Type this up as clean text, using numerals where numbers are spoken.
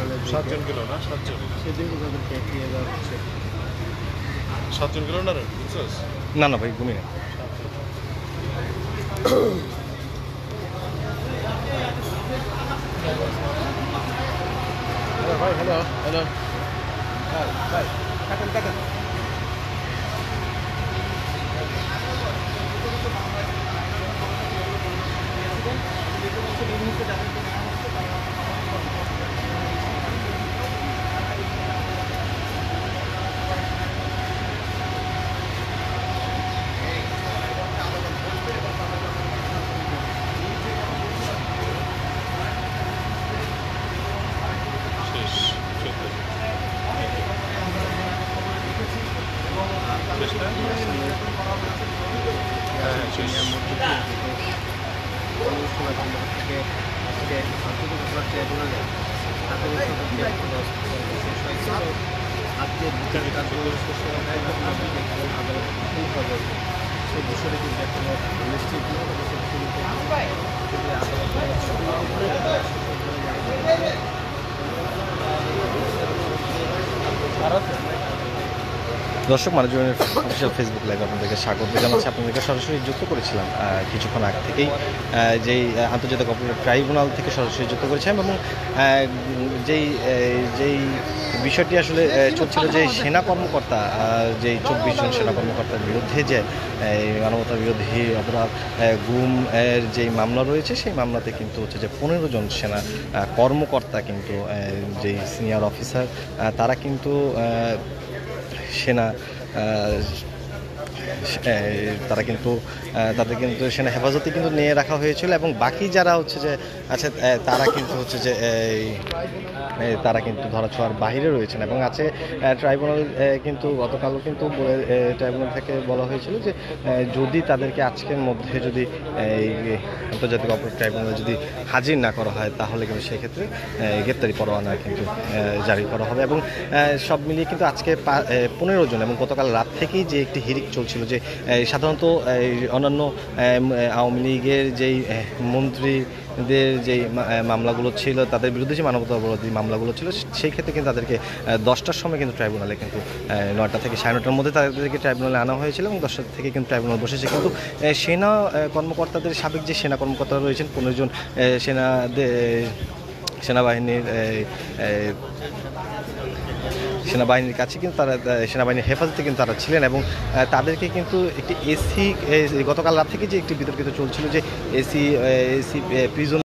ট্রাইব্যুনালের 7 জন গেল না 7 জন সেদিকে তাদেরকে এগিয়ে দেওয়া হচ্ছে। 7 জন গেল না রে বুঝছস না না ভাই ঘুমিয়ে ভাই হ্যালো হ্যালো ভাই কাটেন কাটেন। শেষ আজকে বিচার কার্যক্রম শেষ হয়ে যায় আদালত সেই বিষয়টি কিন্তু এখনো নিশ্চিত নয়। দর্শক মানুষজনের অফিসিয়াল ফেসবুক লাইভ আপনাদেরকে স্বাগত জানাচ্ছি। আপনাদেরকে সরাসরি যুক্ত করেছিলাম কিছুক্ষণ আগে থেকেই যেই আন্তর্জাতিক অপরাধ ট্রাইব্যুনাল থেকে সরাসরি যুক্ত করেছিলাম এবং যেই বিষয়টি আসলে চলছিল যে সেনা কর্মকর্তা যেই 24 জন সেনা কর্মকর্তার বিরুদ্ধে যে মানবতা বিরোধী অপরাধ গুম এর যেই মামলা রয়েছে সেই মামলাতে কিন্তু হচ্ছে যে 15 জন সেনা কর্মকর্তা কিন্তু যেই সিনিয়র অফিসার তারা কিন্তু তারা কিন্তু তাদের কিন্তু সেনা হেফাজতে কিন্তু নিয়ে রাখা হয়েছিল এবং বাকি যারা হচ্ছে যে আচ্ছা তারা কিন্তু হচ্ছে যে তারা কিন্তু ধরাছোঁয়ার বাইরে রয়েছেন এবং আছে ট্রাইব্যুনাল কিন্তু গতকালও কিন্তু ট্রাইব্যুনাল থেকে বলা হয়েছিল যে যদি তাদেরকে আজকের মধ্যে যদি এই আন্তর্জাতিক অপরাধ ট্রাইব্যুনালে যদি হাজির না করা হয় তাহলে কিন্তু সেক্ষেত্রে গ্রেপ্তারি পরোয়ানা কিন্তু জারি করা হবে এবং সব মিলিয়ে কিন্তু আজকে 15 জন এবং গতকাল রাত থেকেই যে একটি হিরিক চলছিল যে সাধারণত অন্যান্য আওয়ামী লীগের যেই মন্ত্রীদের যেই মামলাগুলো ছিল তাদের বিরুদ্ধে যে মানবতা বিরোধী মামলাগুলো ছিল সেই ক্ষেত্রে কিন্তু তাদেরকে 10টার সময় কিন্তু ট্রাইব্যুনালে কিন্তু 9টা থেকে 9:30টার মধ্যে তাদেরকে ট্রাইব্যুনালে আনা হয়েছিল এবং 10টা থেকে কিন্তু ট্রাইব্যুনাল বসেছে। কিন্তু সেনা কর্মকর্তাদের সাবেক যে সেনা কর্মকর্তা রয়েছেন 15 জন সেনাবাহিনীর কাছে কিন্তু তারা সেনাবাহিনীর হেফাজতে কিন্তু তারা ছিলেন এবং তাদেরকে কিন্তু একটি এসি গতকাল রাত থেকে যে একটি বিতর্কিত চলছিল যে এসি প্রিজন